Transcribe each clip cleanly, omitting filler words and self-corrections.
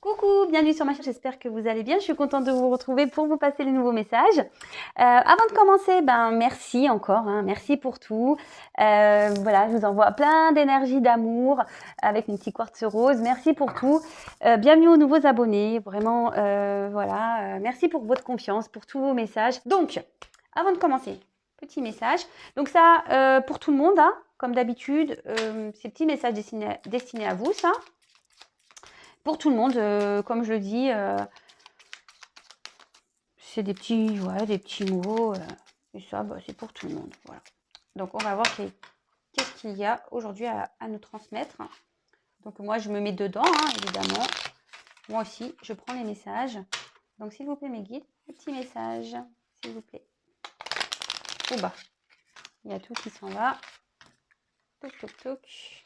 Coucou, bienvenue sur ma chaîne, j'espère que vous allez bien. Je suis contente de vous retrouver pour vous passer les nouveaux messages. Avant de commencer, merci encore, merci pour tout. Voilà, je vous envoie plein d'énergie, d'amour avec mon petit quartz rose. Merci pour tout. Bienvenue aux nouveaux abonnés, vraiment, voilà. Merci pour votre confiance, pour tous vos messages. Donc, avant de commencer, petit message. Donc ça, pour tout le monde, comme d'habitude, ces petits messages destinés à vous, ça. Pour tout le monde, comme je le dis, c'est des petits, des petits mots. Et ça, c'est pour tout le monde. Voilà. Donc, on va voir qu'est-ce qu'il y a aujourd'hui à nous transmettre. Donc, moi, je me mets dedans, évidemment. Moi aussi, je prends les messages. Donc, s'il vous plaît, mes guides, un petit message, s'il vous plaît. Ouh il y a tout qui s'en va. Toc, toc, toc.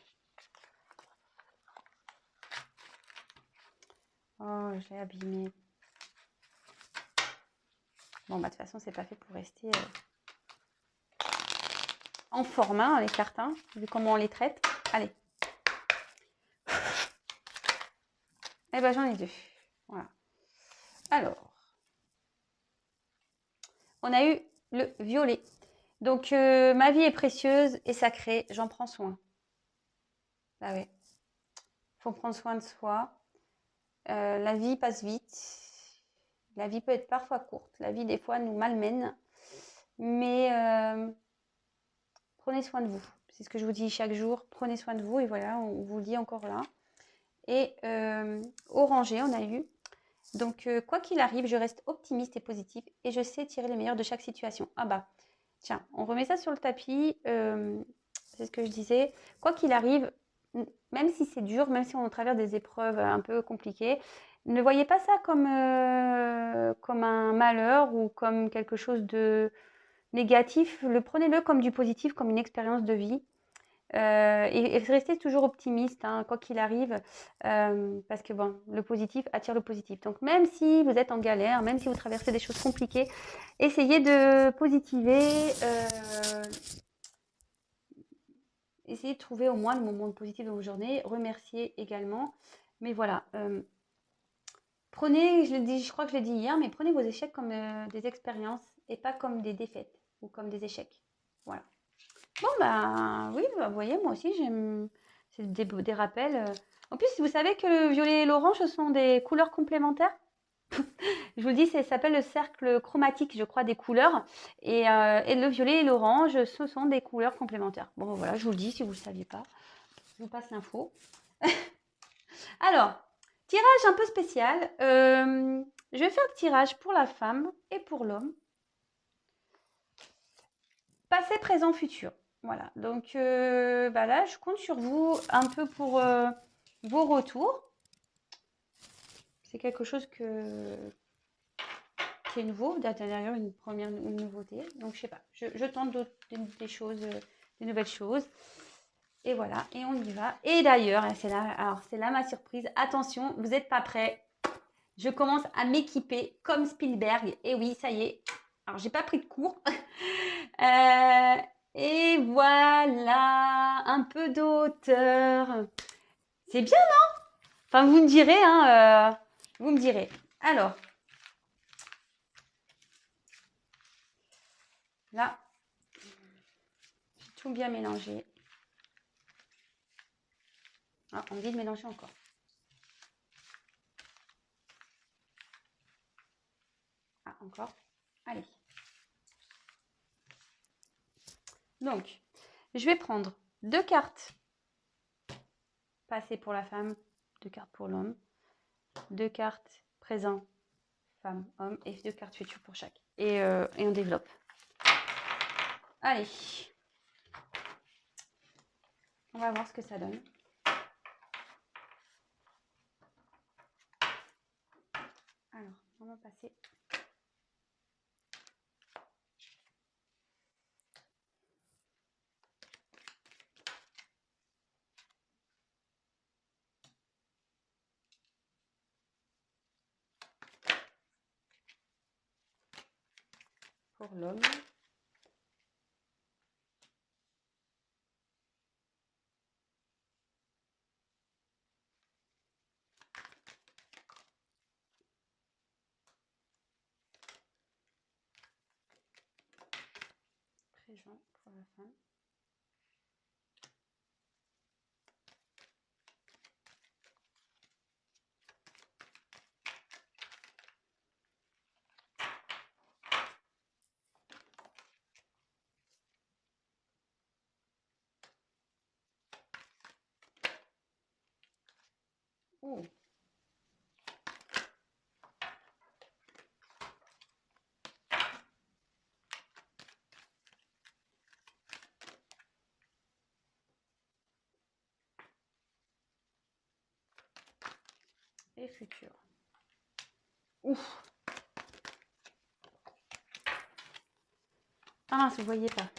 Oh, je l'ai abîmé. Bon, de toute façon, c'est pas fait pour rester en forme, les cartes, vu comment on les traite. Allez. J'en ai deux. Voilà. Alors, on a eu le violet. Donc, ma vie est précieuse et sacrée, j'en prends soin. Bah ouais. Faut prendre soin de soi. La vie passe vite. La vie peut être parfois courte. La vie, des fois, nous malmène. Mais prenez soin de vous. C'est ce que je vous dis chaque jour. Prenez soin de vous. Et voilà, on vous le dit encore là. Et orangé, on a eu. Donc, quoi qu'il arrive, je reste optimiste et positive. Et je sais tirer le meilleur de chaque situation. Tiens, on remet ça sur le tapis. C'est ce que je disais. Quoi qu'il arrive, même si c'est dur, même si on traverse des épreuves un peu compliquées, ne voyez pas ça comme un malheur ou comme quelque chose de négatif. Prenez-le comme du positif, comme une expérience de vie. Et restez toujours optimiste, quoi qu'il arrive, parce que le positif attire le positif. Donc même si vous êtes en galère, même si vous traversez des choses compliquées, essayez de positiver, essayez de trouver au moins le moment positif dans vos journées, remerciez également. Mais voilà, prenez, je crois que je l'ai dit hier, mais prenez vos échecs comme des expériences et pas comme des défaites ou comme des échecs. Voilà. Bon, oui, vous voyez, moi aussi, j'aime. C'est des rappels. En plus, vous savez que le violet et l'orange, ce sont des couleurs complémentaires. Je vous le dis, ça s'appelle le cercle chromatique, je crois, des couleurs. Et le violet et l'orange, ce sont des couleurs complémentaires. Bon, voilà, je vous le dis si vous ne le saviez pas. Je vous passe l'info. Alors, tirage un peu spécial. Je vais faire le tirage pour la femme et pour l'homme. Passé, présent, futur. Voilà, donc là, je compte sur vous un peu pour vos retours. C'est quelque chose qui est nouveau, d'ailleurs une nouveauté. Donc, je sais pas, je tente des choses, des nouvelles choses. Et voilà, et on y va. Et d'ailleurs, c'est là ma surprise. Attention, vous n'êtes pas prêts. Je commence à m'équiper comme Spielberg. Et oui, ça y est. Alors, j'ai pas pris de cours. Et voilà, un peu d'auteur. C'est bien, non? Enfin, vous me direz, vous me direz. Alors, là, j'ai tout bien mélangé. Ah, on me dit de mélanger encore. Ah, encore. Allez. Donc, je vais prendre 2 cartes passées pour la femme, 2 cartes pour l'homme, 2 cartes présent, femme, homme, et 2 cartes futures pour chaque. Et on développe. Allez. On va voir ce que ça donne. Alors, on va passer. Pour l'homme. piégeant pour la fin. Oh. Et futur. Ouf. Ah, vous voyez pas.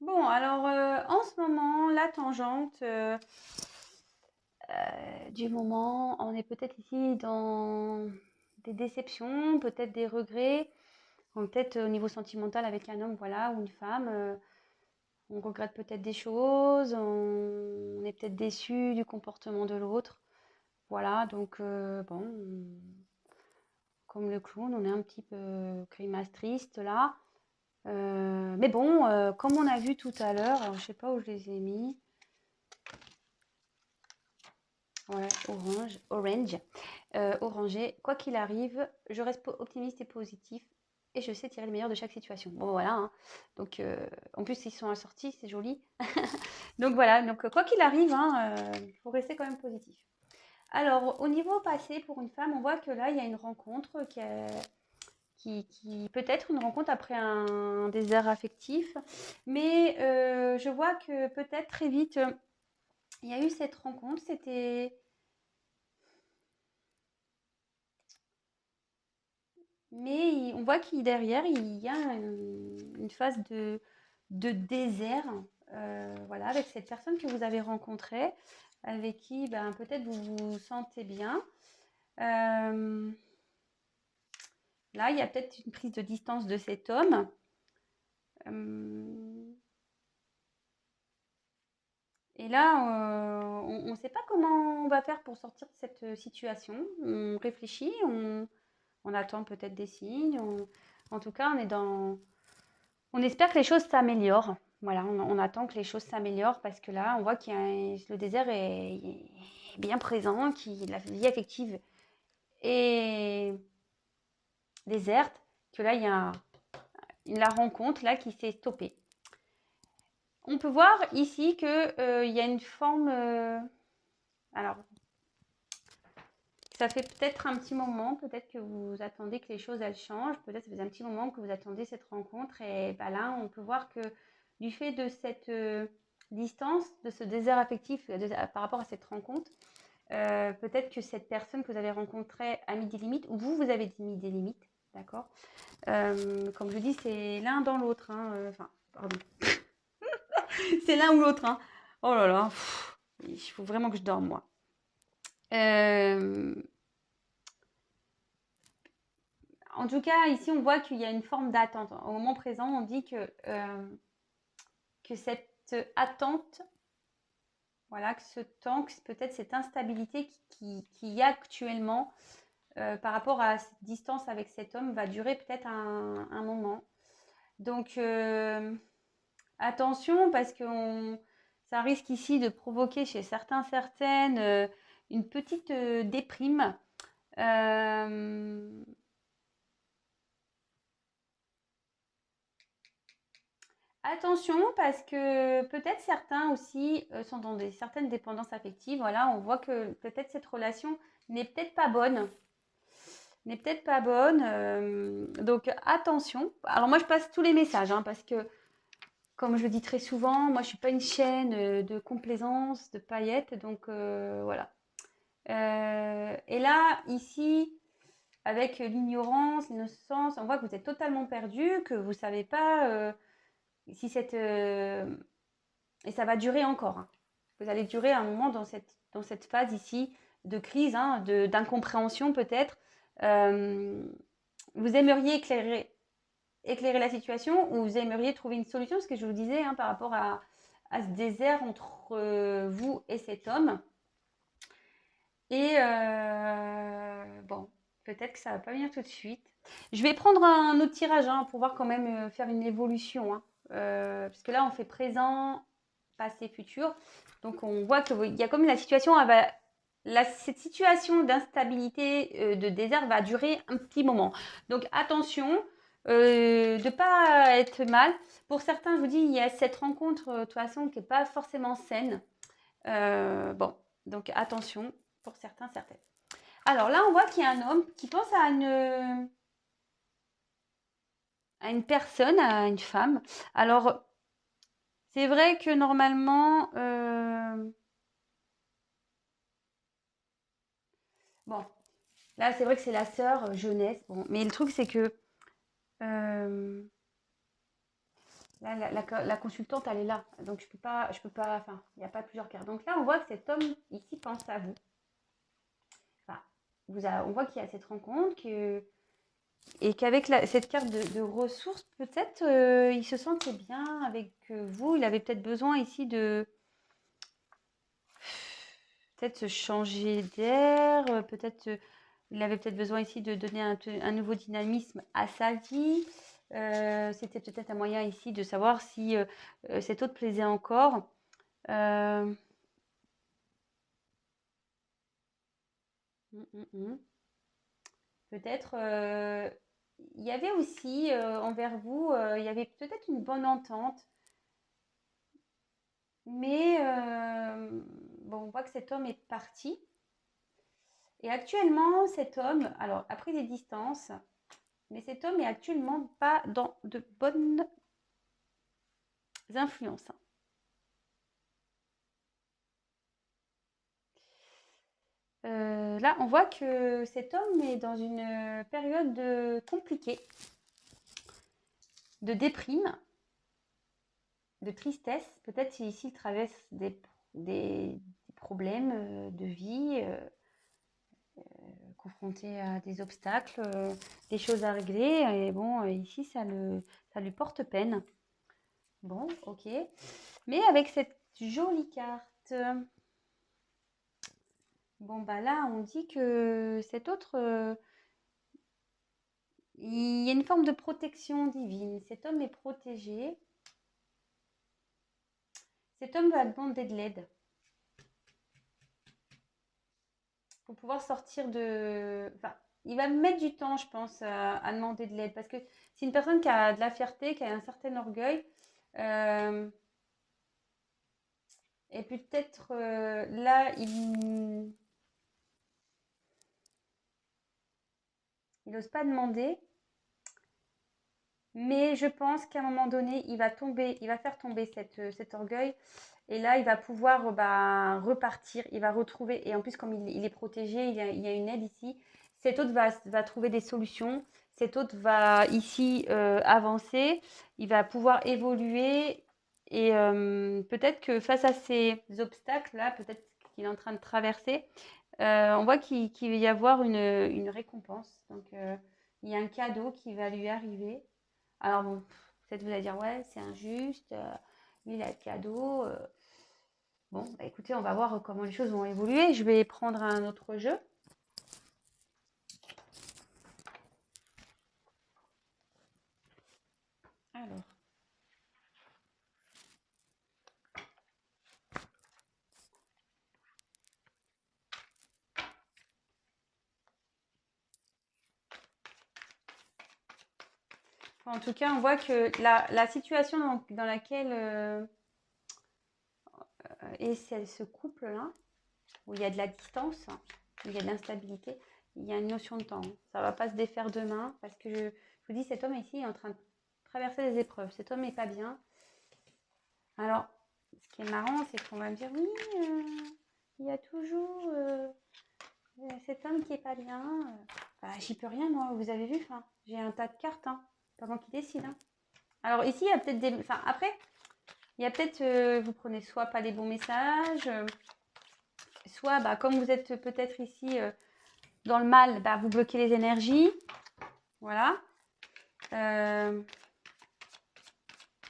Bon, alors en ce moment, la tangente du moment, on est peut-être ici dans des déceptions, peut-être des regrets, peut-être au niveau sentimental avec un homme, voilà, ou une femme. On regrette peut-être des choses, on est peut-être déçu du comportement de l'autre. Voilà, donc bon, comme le clown, on est un petit peu grimace triste là. Mais bon, comme on a vu tout à l'heure, alors je sais pas où je les ai mis. Ouais, orange, orangé. Quoi qu'il arrive, je reste optimiste et positif et je sais tirer le meilleur de chaque situation. Bon, voilà, hein. Donc, en plus, ils sont assortis, c'est joli. Donc voilà, donc quoi qu'il arrive, hein, faut rester quand même positif. Alors, au niveau passé, pour une femme, on voit que là, il y a une rencontre qui peut être une rencontre après un désert affectif, mais je vois que peut-être très vite, il y a eu cette rencontre, c'était... Mais on voit qu'il derrière, il y a une phase de désert, voilà, avec cette personne que vous avez rencontrée, avec qui ben, peut-être vous vous sentez bien. Là, il y a peut-être une prise de distance de cet homme. Et là, on ne sait pas comment on va faire pour sortir de cette situation. On réfléchit, on attend peut-être des signes. En tout cas, on espère que les choses s'améliorent. Voilà, on attend que les choses s'améliorent parce que là, on voit que le désert est bien présent, que la vie affective est déserte, que là, il y a la rencontre là qui s'est stoppée. On peut voir ici que il y a une forme. Alors, ça fait peut-être un petit moment, peut-être que vous attendez que les choses elles changent, peut-être ça fait un petit moment que vous attendez cette rencontre et bah là on peut voir que du fait de cette distance, de ce désert affectif par rapport à cette rencontre, peut-être que cette personne que vous avez rencontrée a mis des limites ou vous avez mis des limites, d'accord. Comme je dis, c'est l'un dans l'autre, hein, enfin, pardon, c'est l'un ou l'autre, hein. Oh là là, il faut vraiment que je dorme moi. En tout cas, ici, on voit qu'il y a une forme d'attente. Au moment présent, on dit que cette attente, voilà, que ce temps, que peut-être cette instabilité qu'il y a actuellement par rapport à cette distance avec cet homme va durer peut-être un moment. Donc, attention, parce que ça risque ici de provoquer chez certaines une petite déprime. Attention, parce que peut-être certains aussi sont dans certaines dépendances affectives. Voilà, on voit que peut-être cette relation n'est peut-être pas bonne. N'est peut-être pas bonne. Donc attention. Alors moi, je passe tous les messages, hein, parce que, comme je le dis très souvent, moi, je ne suis pas une chaîne de complaisance, de paillettes. Donc voilà. Et là, ici, avec l'ignorance, l'innocence, on voit que vous êtes totalement perdu, que vous ne savez pas si cette... et ça va durer encore, hein. Vous allez durer un moment dans cette phase ici de crise, hein, d'incompréhension peut-être. Vous aimeriez éclairer éclairer la situation ou vous aimeriez trouver une solution, ce que je vous disais par rapport à ce désert entre vous et cet homme. Et bon, peut-être que ça va pas venir tout de suite. Je vais prendre un autre tirage pour voir quand même faire une évolution. Parce que là, on fait présent, passé, futur. Donc, on voit qu'il y a comme la situation, cette situation d'instabilité, de désert va durer un petit moment. Donc, attention de ne pas être mal. Pour certains, je vous dis, il y a cette rencontre, de toute façon, qui n'est pas forcément saine. Bon, donc attention pour certains, certaines. Alors là, on voit qu'il y a un homme qui pense à une personne, à une femme. Alors, c'est vrai que normalement, bon, là, c'est vrai que c'est la sœur jeunesse. Bon, mais le truc, c'est que là, la consultante, elle est là. Donc, je peux pas, enfin, il n'y a pas plusieurs cartes. Donc là, on voit que cet homme ici pense à vous. Enfin, on voit qu'il y a cette rencontre, et qu'avec cette carte de ressources, peut-être il se sentait bien avec vous. Il avait peut-être besoin ici de peut-être se changer d'air. Peut-être il avait peut-être besoin ici de donner un nouveau dynamisme à sa vie. C'était peut-être un moyen ici de savoir si cet autre plaisait encore. Peut-être il y avait aussi envers vous, il y avait peut-être une bonne entente. Mais bon, on voit que cet homme est parti. Et actuellement, cet homme, alors a pris des distances, mais cet homme est actuellement pas dans de bonnes influences. Là, on voit que cet homme est dans une période compliquée, de déprime, de tristesse. Peut-être ici, il traverse des problèmes de vie. Confronté à des obstacles, des choses à régler. Et bon, ici, ça lui porte peine. Bon, ok. Mais avec cette jolie carte, bon, bah là, on dit que cet autre, il y a une forme de protection divine. Cet homme est protégé. Cet homme va demander de l'aide pour pouvoir sortir de... Enfin, il va mettre du temps, je pense, à demander de l'aide. Parce que c'est une personne qui a de la fierté, qui a un certain orgueil. Et peut-être là, il n'ose pas demander. Mais je pense qu'à un moment donné, il va faire tomber cet orgueil. Et là, il va pouvoir repartir, il va retrouver. Et en plus, comme il est protégé, il y a une aide ici. Cet autre va trouver des solutions. Cet autre va ici avancer. Il va pouvoir évoluer. Et peut-être que face à ces obstacles-là, peut-être qu'il est en train de traverser, on voit qu'il va y avoir une récompense. Donc, il y a un cadeau qui va lui arriver. Alors bon, peut-être vous allez dire, ouais, c'est injuste, lui, il a le cadeau. Bon, bah, écoutez, on va voir comment les choses vont évoluer. Je vais prendre un autre jeu. Alors. En tout cas, on voit que la situation dans laquelle est ce couple-là, où il y a de la distance, où il y a de l'instabilité, il y a une notion de temps. Ça ne va pas se défaire demain, parce que je vous dis, cet homme ici est en train de traverser des épreuves. Cet homme n'est pas bien. Alors, ce qui est marrant, c'est qu'on va me dire, oui, il y a toujours cet homme qui est pas bien. Bah, j'y peux rien, moi, vous avez vu, j'ai un tas de cartes, pas moi qui décide. Alors ici, il y a peut-être des... Enfin, après, il y a peut-être, vous prenez soit pas les bons messages, soit, comme vous êtes peut-être ici dans le mal, vous bloquez les énergies. Voilà.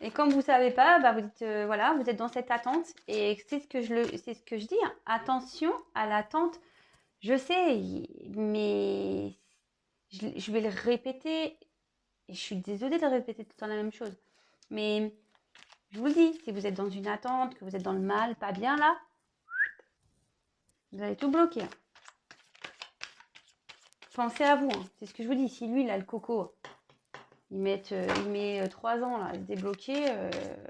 Et comme vous ne savez pas, bah vous dites, voilà, vous êtes dans cette attente. Et c'est ce que je dis, hein. Attention à l'attente. Je sais, mais je vais le répéter. Et je suis désolée de répéter tout le temps la même chose. Mais je vous le dis, si vous êtes dans une attente, que vous êtes dans le mal, pas bien là, vous allez tout bloquer. Pensez à vous, hein. C'est ce que je vous dis. Si lui, il a le coco, il met 3 ans là, à se débloquer,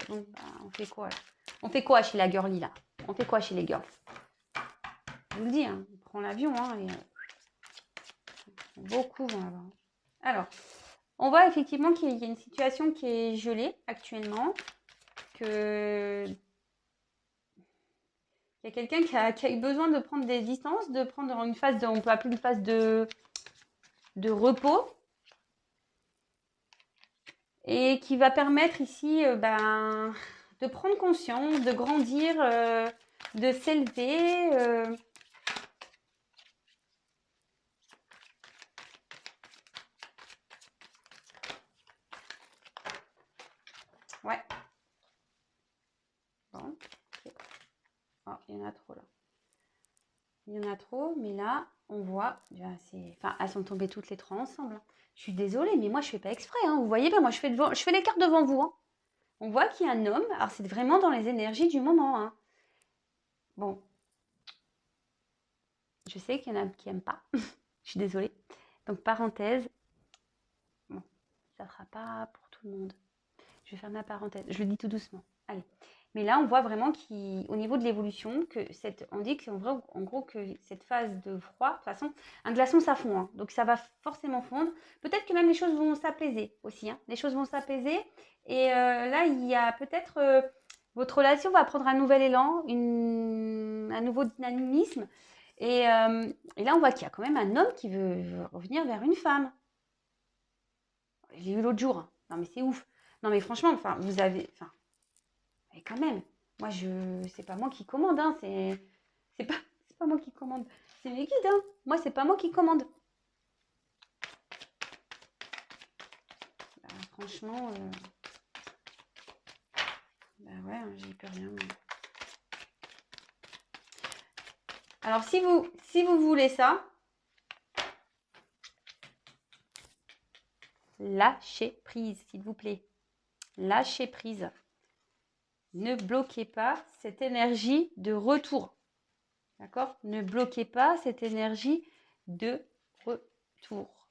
bon, bah, on fait quoi là? On fait quoi chez la girly là? On fait quoi chez les girls? Je vous le dis, hein, on prend l'avion, hein, et, beaucoup vont avoir. Alors, on voit effectivement qu'il y a une situation qui est gelée actuellement, que il y a quelqu'un qui a eu besoin de prendre des distances, de prendre une phase de, on peut appeler une phase de repos, et qui va permettre ici de prendre conscience, de grandir, de s'élever. Ouais. Bon. Oh, il y en a trop là. Il y en a trop, mais là, on voit, enfin, elles sont tombées toutes les trois ensemble. Je suis désolée, mais moi, je fais pas exprès, hein. Vous voyez bien, moi, je fais l'écart devant vous, hein. On voit qu'il y a un homme. Alors, c'est vraiment dans les énergies du moment, hein. Bon. Je sais qu'il y en a qui n'aiment pas. Je suis désolée. Donc, parenthèse. Bon, ça ne sera pas pour tout le monde. Je vais faire ma parenthèse. Je le dis tout doucement. Allez. Mais là, on voit vraiment qu'au niveau de l'évolution, on dit en gros que cette phase de froid, de toute façon, un glaçon, ça fond, hein. Donc ça va forcément fondre. Peut-être que même les choses vont s'apaiser aussi, hein. Les choses vont s'apaiser. Et là, il y a peut-être votre relation va prendre un nouvel élan, un nouveau dynamisme. Et là, on voit qu'il y a quand même un homme qui veut revenir vers une femme. J'ai eu l'autre jour, hein. Non, mais c'est ouf. Non, mais franchement, enfin, vous avez... Enfin, mais quand même, moi, c'est pas moi qui commande, hein. C'est pas moi qui commande. C'est mes guides, hein. Moi, c'est pas moi qui commande. Bah, franchement, bah ouais, hein, j'y peux rien. Mais... Alors, si vous voulez ça, lâchez prise, s'il vous plaît. Lâchez prise. Ne bloquez pas cette énergie de retour. D'accord? Ne bloquez pas cette énergie de retour.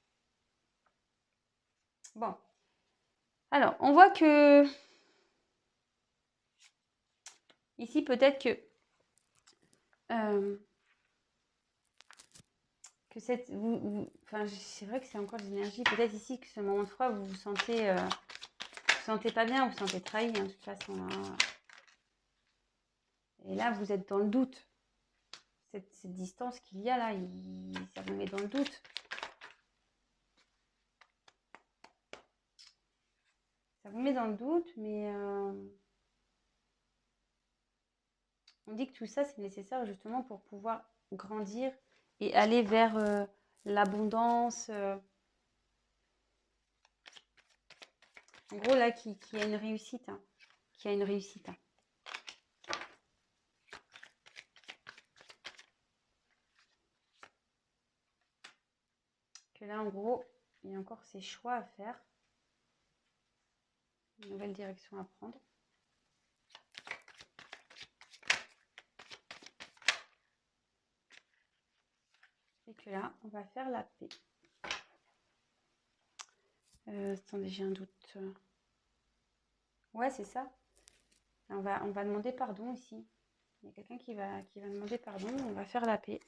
Bon. Alors, on voit que ici, peut-être que cette... enfin, c'est vrai que c'est encore des énergies. Peut-être ici que ce moment de froid, vous vous sentez pas bien, vous vous sentez trahi, hein, de toute façon. Hein. Et là, vous êtes dans le doute. Cette distance qu'il y a là, ça vous met dans le doute. Ça vous met dans le doute, mais on dit que tout ça, c'est nécessaire justement pour pouvoir grandir et aller vers l'abondance. En gros, là, qui a une réussite. Hein, qui a une réussite. Hein. Que là, en gros, il y a encore ces choix à faire. Une nouvelle direction à prendre. Et que là, on va faire la paix. Attendez, j'ai un doute. Ouais, c'est ça. On va demander pardon ici. Il y a quelqu'un qui va demander pardon. On va faire la paix.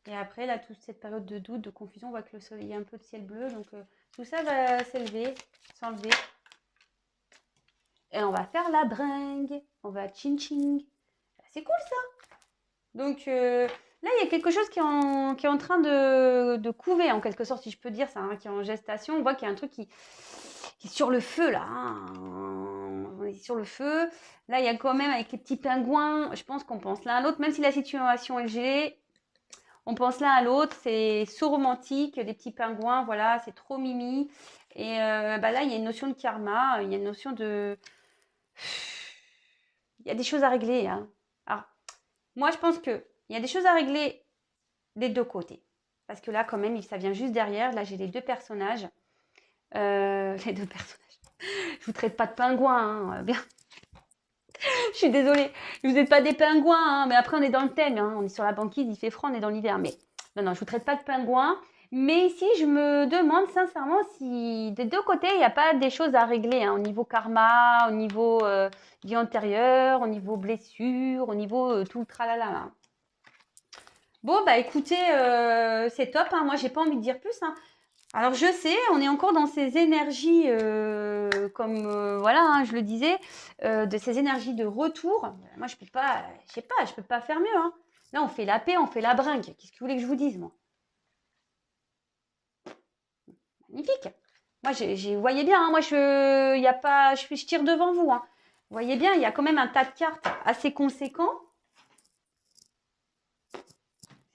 Et après, là, toute cette période de doute, de confusion, on voit que le soleil, il y a un peu de ciel bleu. Donc, tout ça va s'élever, s'enlever. Et on va faire la bringue. On va ching-ching. C'est cool, ça. Donc, là, il y a quelque chose qui est en train de couver, en quelque sorte, si je peux dire ça, hein, qui est en gestation. On voit qu'il y a un truc qui est sur le feu, là. Hein. On est sur le feu. Là, il y a quand même, avec les petits pingouins, je pense qu'on pense l'un à l'autre, même si la situation est gelée. On pense l'un à l'autre, c'est so romantique, des petits pingouins, voilà, c'est trop mimi. Et bah là, il y a une notion de karma, il y a une notion de... Il y a des choses à régler, hein. Alors, moi, je pense qu'il y a des choses à régler des deux côtés. Parce que là, quand même, ça vient juste derrière. Là, j'ai les deux personnages. Les deux personnages. Je vous traite pas de pingouins, hein, bien. Je suis désolée. Vous n'êtes pas des pingouins, hein, mais après, on est dans le thème, hein. On est sur la banquise, il fait froid, on est dans l'hiver. Mais non, non, je vous traite pas de pingouins. Mais ici, je me demande sincèrement si des deux côtés, il n'y a pas des choses à régler, hein, au niveau karma, au niveau vie antérieure, au niveau blessure, au niveau tout le tralala, hein. Bon, bah écoutez, c'est top, hein. Moi, j'ai pas envie de dire plus, hein. Alors je sais, on est encore dans ces énergies, comme voilà, hein, je le disais, de ces énergies de retour. Moi, je peux pas, je sais pas, je peux pas faire mieux, hein. Là, on fait la paix, on fait la bringue. Qu'est-ce que vous voulez que je vous dise, moi? Magnifique. Moi, vous voyez bien, hein, moi, y a pas, je tire devant vous, hein. Vous voyez bien, il y a quand même un tas de cartes assez conséquent.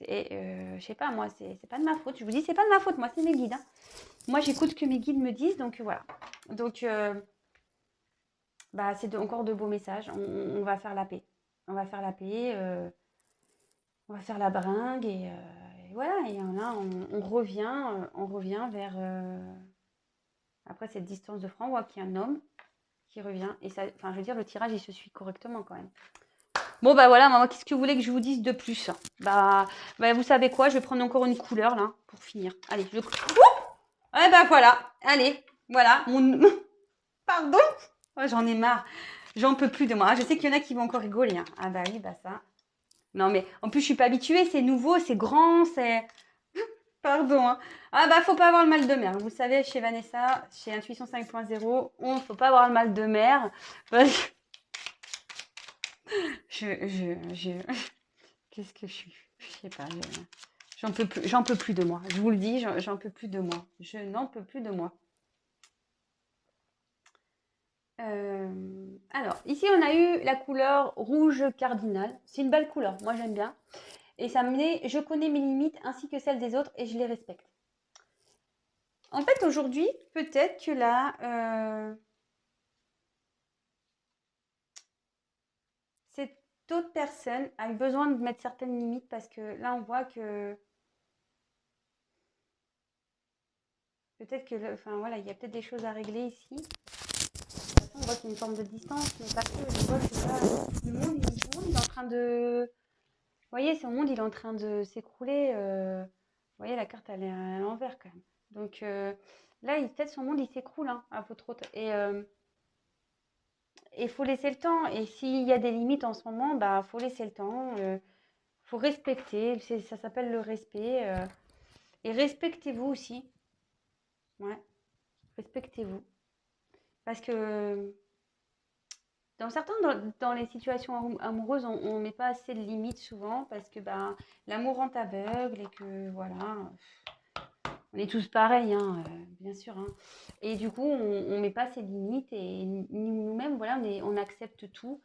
Et je sais pas, moi, c'est pas de ma faute. Je vous dis, c'est pas de ma faute, moi, c'est mes guides, hein. Moi, j'écoute ce que mes guides me disent, donc voilà. Donc, bah, c'est encore de beaux messages. On va faire la paix. On va faire la paix, on va faire la bringue et voilà. Et là, on revient vers après cette distance de franc, on voit qu'il y a un homme qui revient. Et ça, enfin, je veux dire, le tirage, il se suit correctement quand même. Bon, bah voilà, maman, qu'est-ce que vous voulez que je vous dise de plus? Bah, vous savez quoi? Je vais prendre encore une couleur là pour finir. Allez, je. Ouais, bah voilà. Allez, voilà. Pardon? Oh, j'en ai marre. J'en peux plus de moi. Ah, je sais qu'il y en a qui vont encore rigoler, hein. Ah bah oui, bah ça. Non mais en plus je suis pas habituée, c'est nouveau, c'est grand, c'est... Pardon, hein. Ah bah faut pas avoir le mal de mer. Vous savez, chez Vanessa, chez Intuition 5.0, on faut pas avoir le mal de mer. Parce que je... Qu'est-ce que je suis? Je sais pas. J'en peux plus de moi. Je vous le dis, j'en peux plus de moi. Je n'en peux plus de moi. Alors, ici, on a eu la couleur rouge cardinal. C'est une belle couleur, moi j'aime bien. Et ça me met, je connais mes limites ainsi que celles des autres et je les respecte. En fait, aujourd'hui, peut-être que là, cette autre personne a eu besoin de mettre certaines limites parce que là, on voit que peut-être que, enfin voilà, il y a peut-être des choses à régler ici. De toute façon, on voit qu'il y a une forme de distance, mais pas que. Je vois que là, le monde, il est en train de, vous voyez, son monde, il est en train de s'écrouler. Vous voyez, la carte, elle est à l'envers quand même. Donc là, peut-être son monde, il s'écroule, hein, à votre autre. Et il faut laisser le temps. Et s'il y a des limites en ce moment, bah, faut laisser le temps. Faut respecter. Ça s'appelle le respect. Et respectez-vous aussi. Ouais, respectez-vous. Parce que dans les situations amoureuses, on met pas assez de limites souvent parce que bah, l'amour rend aveugle et que voilà. On est tous pareils, hein, bien sûr, hein. Et du coup, on met pas ses limites et nous-mêmes, voilà, on accepte tout.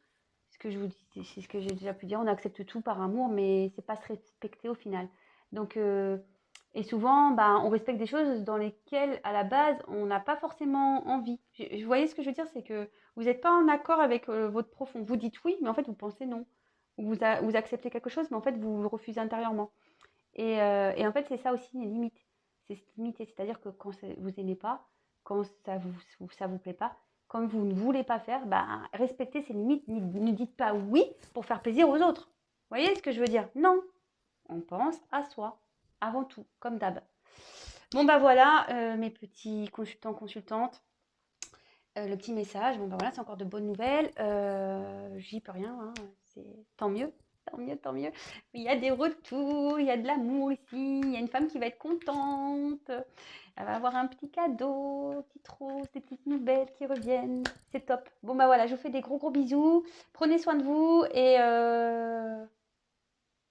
Ce que je vous dis, c'est ce que j'ai déjà pu dire, on accepte tout par amour, mais c'est pas se respecter au final. Donc, et souvent, bah, on respecte des choses dans lesquelles, à la base, on n'a pas forcément envie. Vous voyez ce que je veux dire, c'est que vous n'êtes pas en accord avec votre profond. Vous dites oui, mais en fait, vous pensez non. Vous acceptez quelque chose, mais en fait, vous le refusez intérieurement. Et en fait, c'est ça aussi les limites. C'est se limiter, c'est-à-dire que quand vous aimez pas, quand ça vous plaît pas, quand vous ne voulez pas faire, bah, respectez ces limites. Ne dites pas oui pour faire plaisir aux autres. Vous voyez ce que je veux dire? Non. On pense à soi, avant tout, comme d'hab. Bon, bah voilà, mes petits consultants, consultantes. Le petit message, bon bah voilà, c'est encore de bonnes nouvelles. J'y peux rien, hein, c'est tant mieux, tant mieux, tant mieux. Il y a des retours, il y a de l'amour ici, il y a une femme qui va être contente. Elle va avoir un petit cadeau, petite rose, des petites nouvelles qui reviennent. C'est top. Bon bah voilà, je vous fais des gros gros bisous. Prenez soin de vous et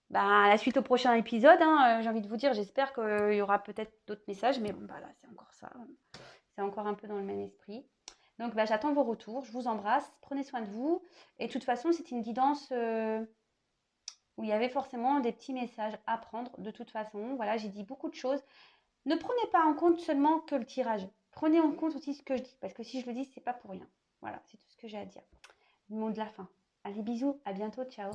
bah, à la suite au prochain épisode, hein, j'ai envie de vous dire, j'espère qu'il y aura peut-être d'autres messages, mais bon bah là c'est encore ça. C'est encore un peu dans le même esprit. Donc, bah, j'attends vos retours. Je vous embrasse. Prenez soin de vous. Et de toute façon, c'est une guidance où il y avait forcément des petits messages à prendre de toute façon. Voilà, j'ai dit beaucoup de choses. Ne prenez pas en compte seulement que le tirage. Prenez en compte aussi ce que je dis, parce que si je le dis, c'est pas pour rien. Voilà, c'est tout ce que j'ai à dire. Le mot de la fin. Allez, bisous, à bientôt, ciao.